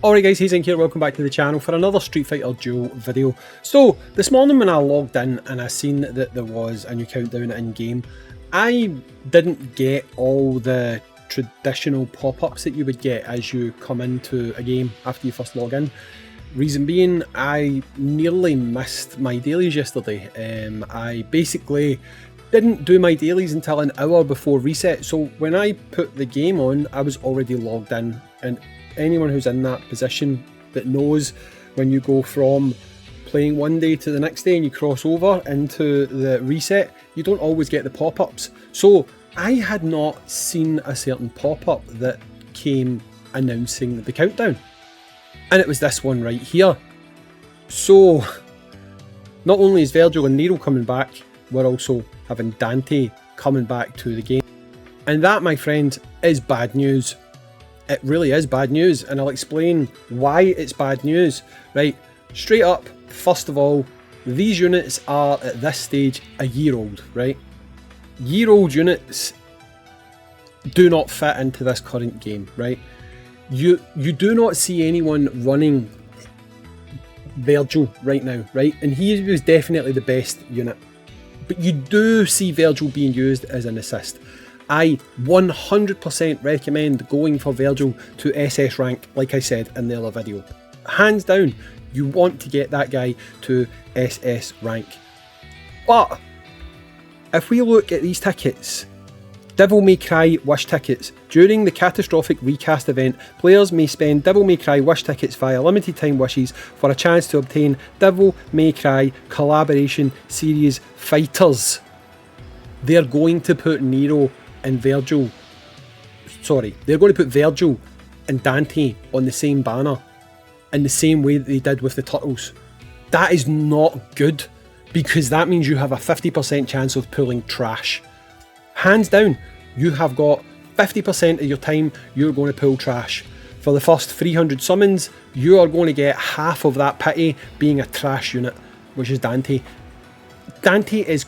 Alright guys, Hayzink here, welcome back to the channel for another Street Fighter Duel video. So, this morning when I logged in and I seen that there was a new countdown in game, I didn't get all the traditional pop-ups that you would get as you come into a game after you first log in. Reason being, I nearly missed my dailies yesterday. I basically didn't do my dailies until an hour before reset, so when I put the game on, I was already logged in, and anyone who's in that position that knows when you go from playing one day to the next day and you cross over into the reset, you don't always get the pop-ups. So I had not seen a certain pop-up that came announcing the countdown, and it was this one right here. So not only is Virgil and Nero coming back, we're also having Dante coming back to the game, and that, my friend, is bad news. It really is bad news, and I'll explain why it's bad news. Right, straight up, first of all, these units are at this stage a year old, right? Year-old units do not fit into this current game, right? You do not see anyone running Virgil right now, right? And he was definitely the best unit. But you do see Virgil being used as an assist. I 100% recommend going for Virgil to SS rank, like I said in the other video. Hands down, you want to get that guy to SS rank. But if we look at these tickets, Devil May Cry Wish tickets. During the Catastrophic Recast event, players may spend Devil May Cry Wish tickets via limited time wishes for a chance to obtain Devil May Cry Collaboration Series fighters. They're going to put Nero and Virgil, they're going to put Virgil and Dante on the same banner in the same way that they did with the Turtles. That is not good, because that means you have a 50% chance of pulling trash. Hands down, you have got 50% of your time you're going to pull trash. For the first 300 summons, you are going to get half of that pity being a trash unit, which is Dante. Dante is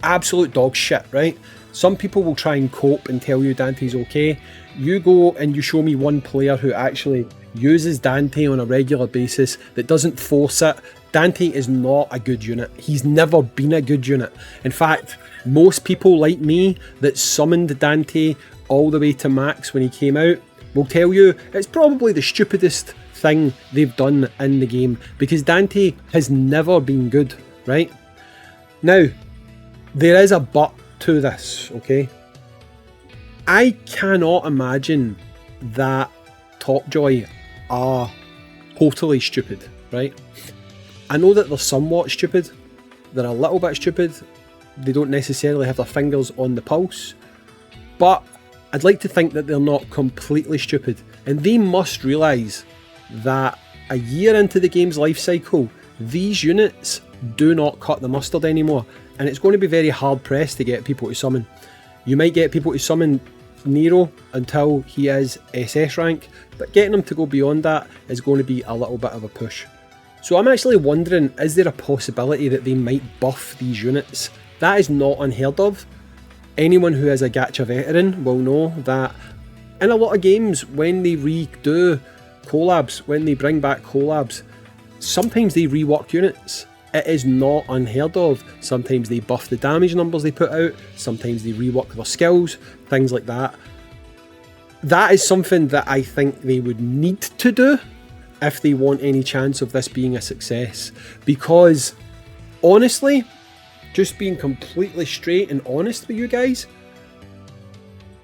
absolute dog shit, right? Some people will try and cope and tell you Dante's okay. You go and you show me one player who actually uses Dante on a regular basis that doesn't force it. Dante is not a good unit. He's never been a good unit. In fact, most people like me that summoned Dante all the way to max when he came out will tell you it's probably the stupidest thing they've done in the game, because Dante has never been good, right? Now, there is a but to this, okay? I cannot imagine that Topjoy are totally stupid, right? I know that they're somewhat stupid, they're a little bit stupid, they don't necessarily have their fingers on the pulse, but I'd like to think that they're not completely stupid, and they must realise that a year into the game's life cycle, these units do not cut the mustard anymore, and it's going to be very hard pressed to get people to summon. You might get people to summon Nero until he is SS rank, but getting him to go beyond that is going to be a little bit of a push. So I'm actually wondering, is there a possibility that they might buff these units? That is not unheard of. Anyone who is a gacha veteran will know that in a lot of games, when they redo collabs, when they bring back collabs, sometimes they rework units. It is not unheard of. Sometimes they buff the damage numbers they put out, sometimes they rework their skills, things like that. That is something that I think they would need to do if they want any chance of this being a success. Because, honestly, just being completely straight and honest with you guys,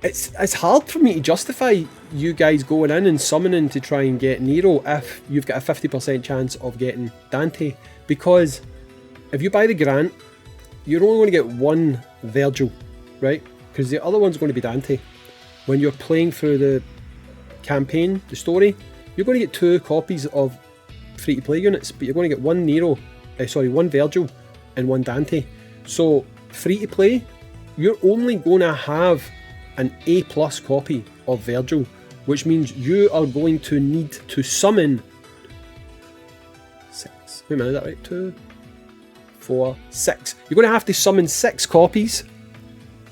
it's hard for me to justify you guys going in and summoning to try and get Nero if you've got a 50% chance of getting Dante. Because if you buy the Grant, you're only going to get one Virgil, right? Because the other one's going to be Dante. When you're playing through the campaign, the story, you're going to get 2 copies of free-to-play units, but you're going to get one one Virgil and one Dante. So free-to-play, you're only going to have an A+ copy of Virgil, which means you are going to need to summon 6. Wait a minute, is that right? 2, 4, 6. You're going to have to summon 6 copies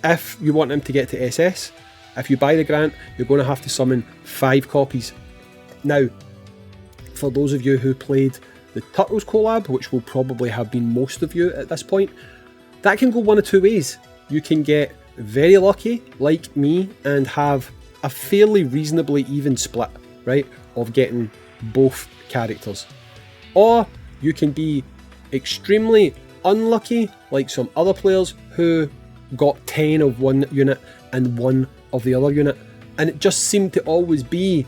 if you want him to get to SS. If you buy the Grant, you're going to have to summon 5 copies. Now, for those of you who played the Turtles collab, which will probably have been most of you at this point, that can go one of two ways. You can get very lucky, like me, and have a fairly reasonably even split, right, of getting both characters. Or you can be extremely unlucky, like some other players who got 10 of one unit and 1 of the other unit. And it just seemed to always be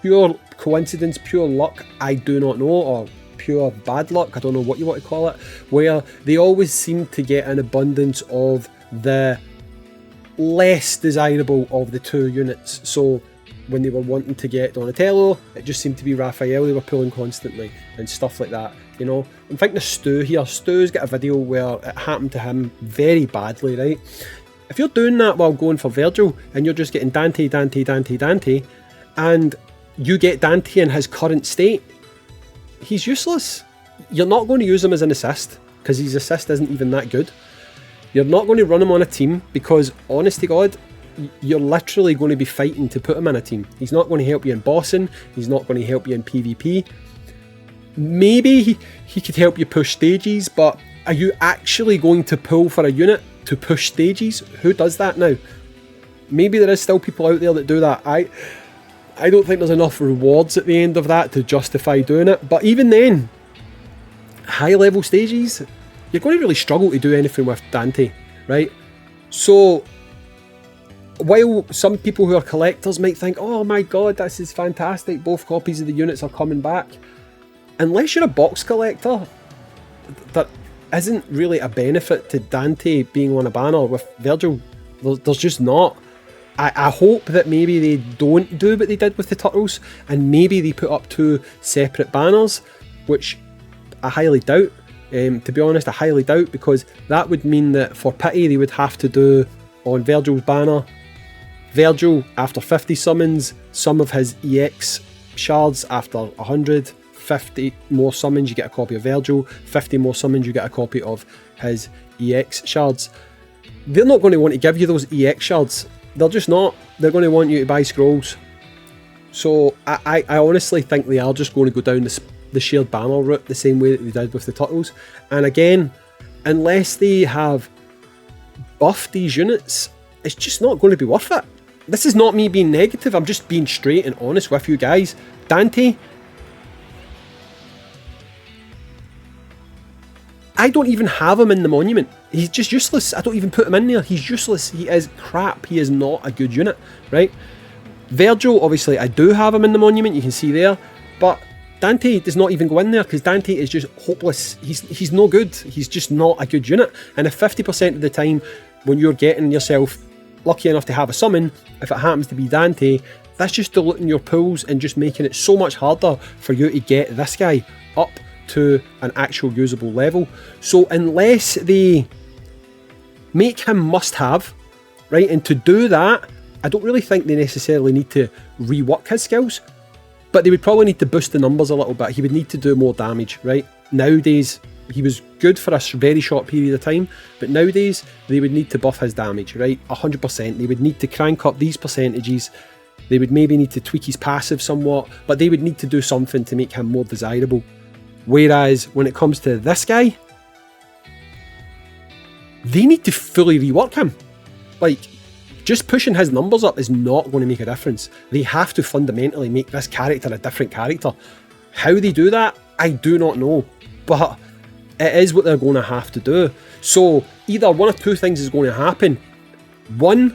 pure coincidence, pure luck, I do not know, or pure bad luck, I don't know what you want to call it, where they always seem to get an abundance of the less desirable of the two units. So when they were wanting to get Donatello, it just seemed to be Raphael they were pulling constantly and stuff like that, you know. I'm thinking of Stu here. Stu's got a video where it happened to him very badly, right? If you're doing that while going for Virgil and you're just getting Dante, Dante, Dante, Dante, and you get Dante in his current state, he's useless. You're not going to use him as an assist because his assist isn't even that good. You're not going to run him on a team because, honest to God, you're literally going to be fighting to put him in a team. He's not going to help you in bossing. He's not going to help you in PvP. Maybe he could help you push stages, but are you actually going to pull for a unit to push stages? Who does that now? Maybe there is still people out there that do that. I don't think there's enough rewards at the end of that to justify doing it. But even then, high level stages, you're going to really struggle to do anything with Dante, right? So while some people who are collectors might think, oh my god, this is fantastic, both copies of the units are coming back, unless you're a box collector, there isn't really a benefit to Dante being on a banner with Virgil. There's just not. I hope that maybe they don't do what they did with the Turtles and maybe they put up 2 separate banners, which I highly doubt. To be honest, I highly doubt, because that would mean that for pity they would have to do on Virgil's banner, Virgil after 50 summons, some of his EX shards after 100, 50 more summons you get a copy of Virgil, 50 more summons you get a copy of his EX shards. They're not going to want to give you those EX shards. They're just not. They're going to want you to buy scrolls. So I honestly think they are just going to go down the shared banner route the same way that they did with the Turtles. And again, unless they have buffed these units, it's just not going to be worth it. This is not me being negative, I'm just being straight and honest with you guys. Dante, I don't even have him in the monument. He's just useless. I don't even put him in there. He's useless. He is crap. He is not a good unit, right? Virgil, obviously, I do have him in the monument. You can see there. But Dante does not even go in there because Dante is just hopeless. He's no good. He's just not a good unit. And if 50% of the time when you're getting yourself lucky enough to have a summon, if it happens to be Dante, that's just diluting your pools and just making it so much harder for you to get this guy up to an actual usable level. So unless they make him must have, right, and to do that, I don't really think they necessarily need to rework his skills, but they would probably need to boost the numbers a little bit. He would need to do more damage, right? Nowadays, he was good for a very short period of time, but nowadays they would need to buff his damage, right? 100%. They would need to crank up these percentages. They would maybe need to tweak his passive somewhat, but they would need to do something to make him more desirable. Whereas when it comes to this guy, they need to fully rework him. Like, just pushing his numbers up is not going to make a difference. They have to fundamentally make this character a different character. How they do that, I do not know. But it is what they're going to have to do. So either one of two things is going to happen. One,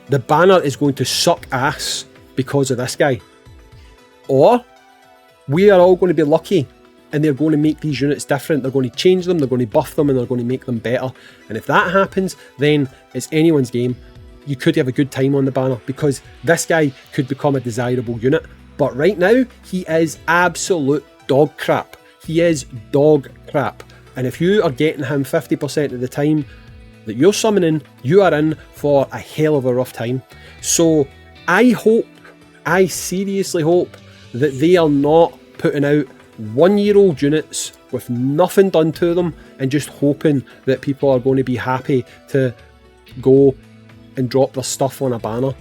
the banner is going to suck ass because of this guy. Or we are all going to be lucky and they're going to make these units different. They're going to change them, they're going to buff them, and they're going to make them better. And if that happens, then it's anyone's game. You could have a good time on the banner because this guy could become a desirable unit. But right now, he is absolute dog crap. He is dog crap. And if you are getting him 50% of the time that you're summoning, you are in for a hell of a rough time. So I seriously hope that they are not putting out 1-year-old units with nothing done to them and just hoping that people are going to be happy to go and drop their stuff on a banner,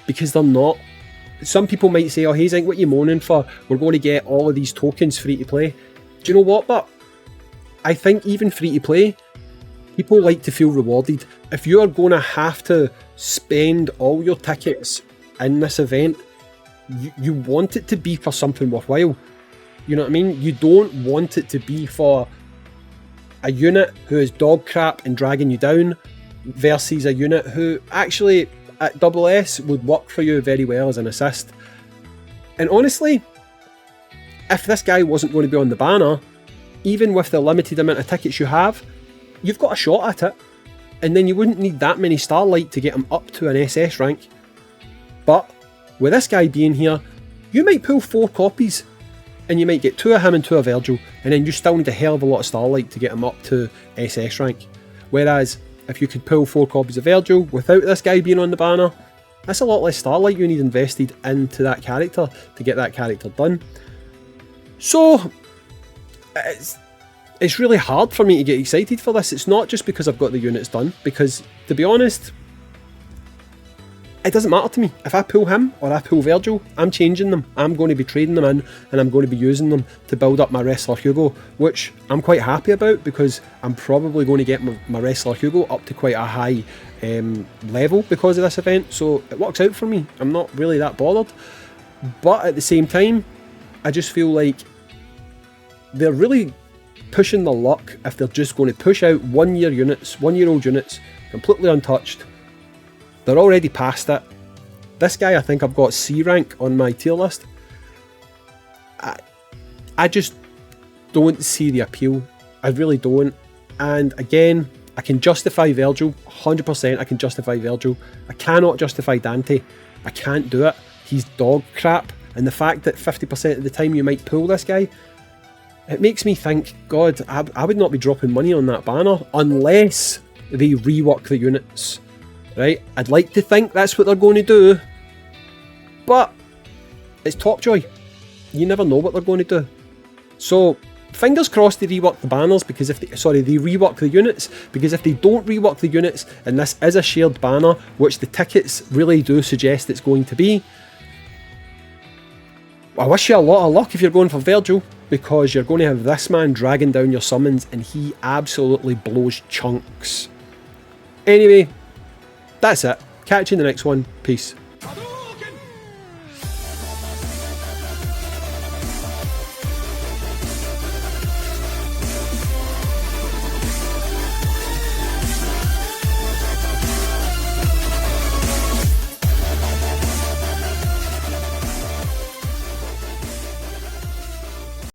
because they're not. some people might say, oh, Hayzink, what are you moaning for? We're going to get all of these tokens free to play. Do you know what? But I think even free to play, people like to feel rewarded. If you're going to have to spend all your tickets in this event, you want it to be for something worthwhile. You know what I mean? You don't want it to be for a unit who is dog crap and dragging you down versus a unit who actually at SS would work for you very well as an assist. And honestly, if this guy wasn't going to be on the banner, even with the limited amount of tickets you have, you've got a shot at it. And then you wouldn't need that many Starlight to get him up to an SS rank. But with this guy being here, you might pull 4 copies and you might get 2 of him and 2 of Virgil, and then you still need a hell of a lot of Starlight to get him up to SS rank. Whereas if you could pull 4 copies of Virgil without this guy being on the banner, that's a lot less Starlight you need invested into that character to get that character done. So it's really hard for me to get excited for this. It's not just because I've got the units done, because to be honest, it doesn't matter to me. If I pull him or I pull Virgil, I'm changing them. I'm going to be trading them in and I'm going to be using them to build up my Wrestler Hugo, which I'm quite happy about because I'm probably going to get my Wrestler Hugo up to quite a high level because of this event. So it works out for me. I'm not really that bothered. But at the same time, I just feel like they're really pushing the luck if they're just going to push out 1 year units, 1 year old units, completely untouched. They're already past it. This guy, I think I've got C rank on my tier list. I just don't see the appeal. I really don't. And again, I can justify Virgil, 100% I can justify Virgil. I cannot justify Dante. I can't do it. He's dog crap. And the fact that 50% of the time you might pull this guy, it makes me think, God, I would not be dropping money on that banner unless they rework the units. Right, I'd like to think that's what they're going to do, but it's Topjoy. You never know what they're going to do. So fingers crossed they rework the banners, because if they rework the units, because if they don't rework the units and this is a shared banner, which the tickets really do suggest it's going to be, I wish you a lot of luck if you're going for Virgil, because you're going to have this man dragging down your summons and he absolutely blows chunks. Anyway, that's it. Catch you in the next one. Peace.